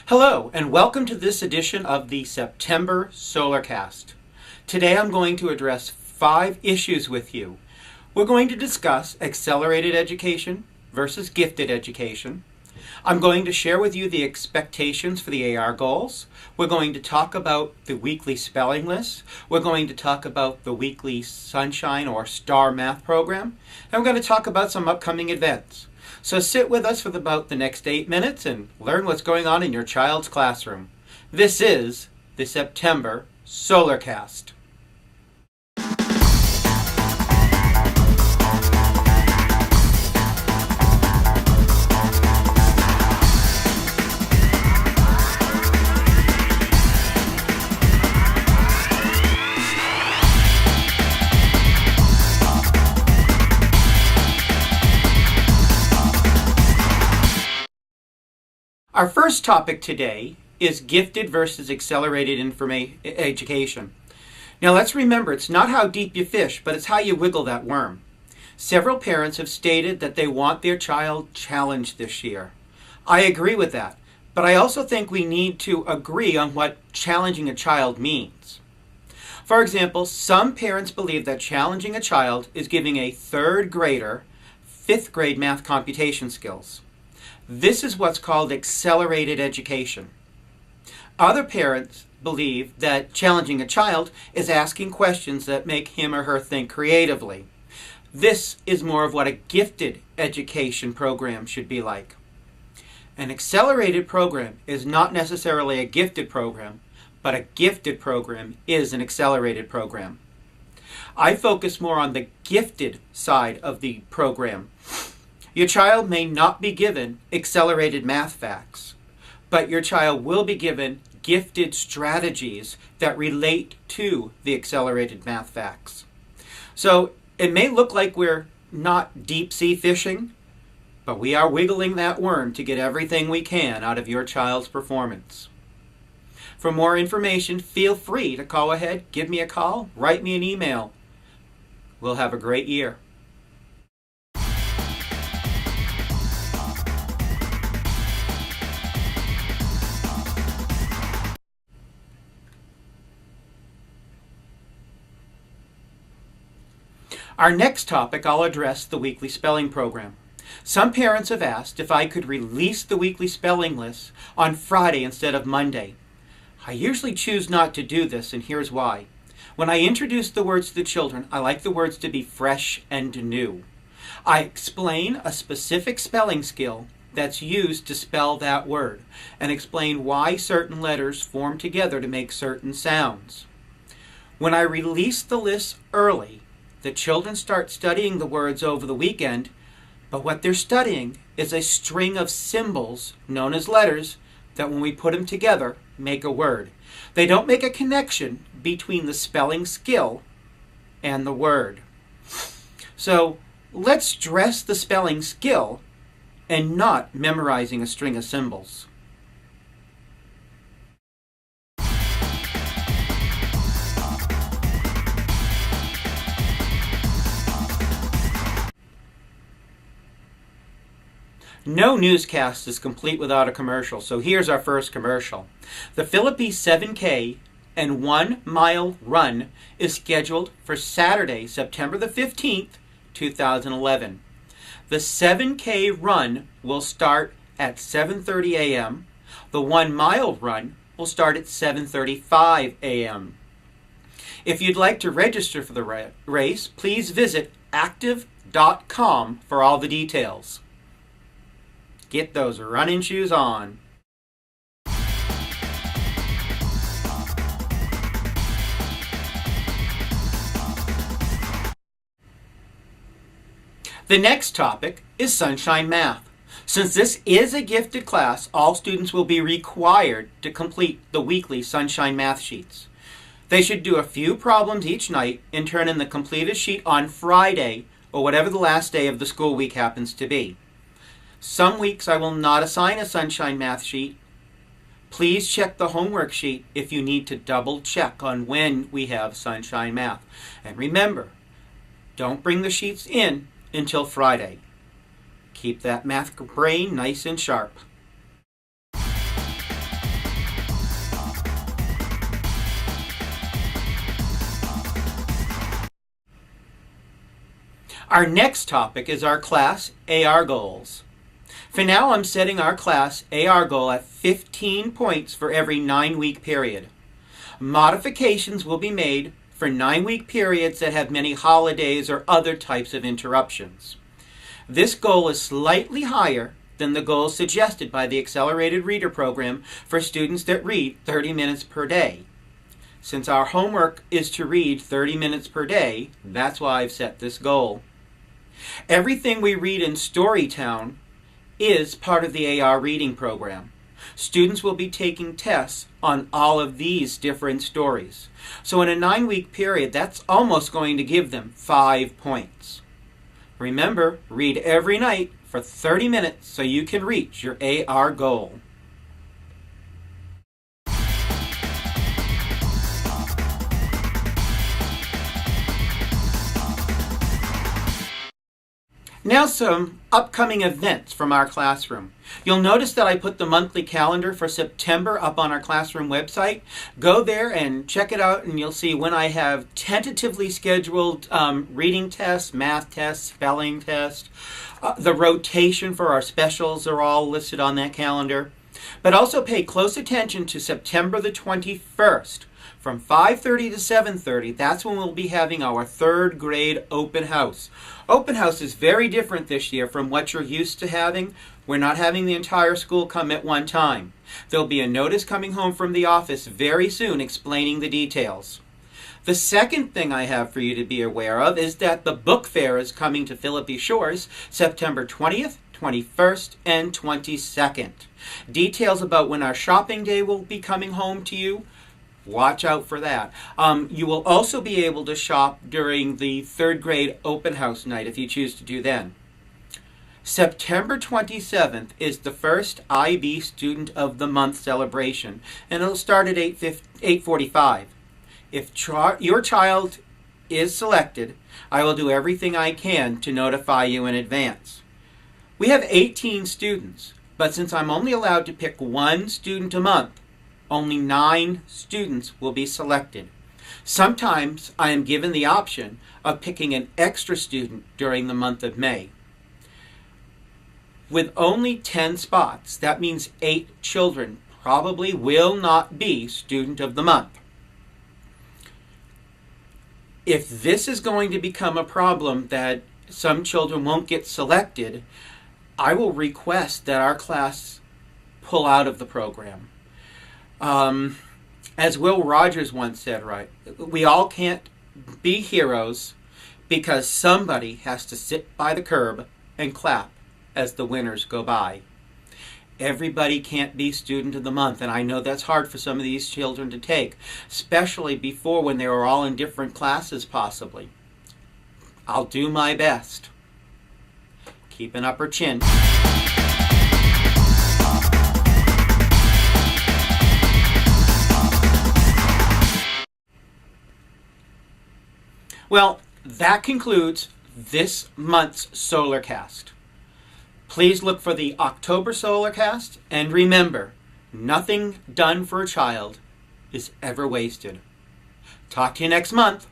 Hello, and welcome to this edition of the September Solarcast. Today I'm going to address 5 issues with you. We're going to discuss accelerated education versus gifted education. I'm going to share with you the expectations for the AR goals. We're going to talk about the weekly spelling list. We're going to talk about the weekly Sunshine or STAR math program. And we're going to talk about some upcoming events. So sit with us for about the next 8 minutes and learn what's going on in your child's classroom. This is the September Solarcast. Our first topic today is gifted versus accelerated education. Now let's remember, it's not how deep you fish, but it's how you wiggle that worm. Several parents have stated that they want their child challenged this year. I agree with that, but I also think we need to agree on what challenging a child means. For example, some parents believe that challenging a child is giving a 3rd grader 5th grade math computation skills. This is what's called accelerated education. Other parents believe that challenging a child is asking questions that make him or her think creatively. This is more of what a gifted education program should be like. An accelerated program is not necessarily a gifted program, but a gifted program is an accelerated program. I focus more on the gifted side of the program. Your child may not be given accelerated math facts, but your child will be given gifted strategies that relate to the accelerated math facts. So it may look like we're not deep sea fishing, but we are wiggling that worm to get everything we can out of your child's performance. For more information, feel free to call ahead, give me a call, write me an email. We'll have a great year. Our next topic, I'll address the weekly spelling program. Some parents have asked if I could release the weekly spelling list on Friday instead of Monday. I usually choose not to do this, and here's why. When I introduce the words to the children, I like the words to be fresh and new. I explain a specific spelling skill that's used to spell that word, and explain why certain letters form together to make certain sounds. When I release the list early, the children start studying the words over the weekend, but what they're studying is a string of symbols, known as letters, that when we put them together, make a word. They don't make a connection between the spelling skill and the word. So let's stress the spelling skill and not memorizing a string of symbols. No newscast is complete without a commercial, so here's our first commercial. The Philippi 7K and 1 mile run is scheduled for Saturday, September the 15th, 2011. The 7K run will start at 7:30 a.m. The 1 mile run will start at 7:35 a.m. If you'd like to register for the race, please visit active.com for all the details. Get those running shoes on. The next topic is Sunshine Math. Since this is a gifted class, all students will be required to complete the weekly Sunshine Math sheets. They should do a few problems each night and turn in the completed sheet on Friday or whatever the last day of the school week happens to be. Some weeks I will not assign a Sunshine Math sheet. Please check the homework sheet if you need to double check on when we have Sunshine Math. And remember, don't bring the sheets in until Friday. Keep that math brain nice and sharp. Our next topic is our class AR goals. For now, I'm setting our class AR goal at 15 points for every 9-week period. Modifications will be made for 9-week periods that have many holidays or other types of interruptions. This goal is slightly higher than the goal suggested by the Accelerated Reader Program for students that read 30 minutes per day. Since our homework is to read 30 minutes per day, that's why I've set this goal. Everything we read in Storytown is part of the AR reading program. Students will be taking tests on all of these different stories. So in a 9-week period, that's almost going to give them 5 points. Remember, read every night for 30 minutes so you can reach your AR goal. Now some upcoming events from our classroom. You'll notice that I put the monthly calendar for September up on our classroom website. Go there and check it out and you'll see when I have tentatively scheduled reading tests, math tests, spelling tests. The rotation for our specials are all listed on that calendar. But also pay close attention to September the 21st. From 5:30 to 7:30, that's when we'll be having our 3rd grade open house. Open house is very different this year from what you're used to having. We're not having the entire school come at one time. There'll be a notice coming home from the office very soon explaining the details. The second thing I have for you to be aware of is that the book fair is coming to Philippi Shores September 20th, 21st, and 22nd. Details about when our shopping day will be coming home to you, watch out for that. You will also be able to shop during the 3rd grade open house night if you choose to do then. September 27th is the first IB Student of the Month celebration, and it'll start at 8:45. If your child is selected, I will do everything I can to notify you in advance. We have 18 students, but since I'm only allowed to pick 1 student a month, only 9 students will be selected. Sometimes I am given the option of picking an extra student during the month of May. With only 10 spots, that means 8 children probably will not be Student of the Month. If this is going to become a problem that some children won't get selected, I will request that our class pull out of the program. As Will Rogers once said, right, we all can't be heroes because somebody has to sit by the curb and clap as the winners go by. Everybody can't be Student of the Month, and I know that's hard for some of these children to take, especially before when they were all in different classes possibly. I'll do my best. Keep an upper chin. Well, that concludes this month's Solarcast. Please look for the October Solarcast, and remember, nothing done for a child is ever wasted. Talk to you next month.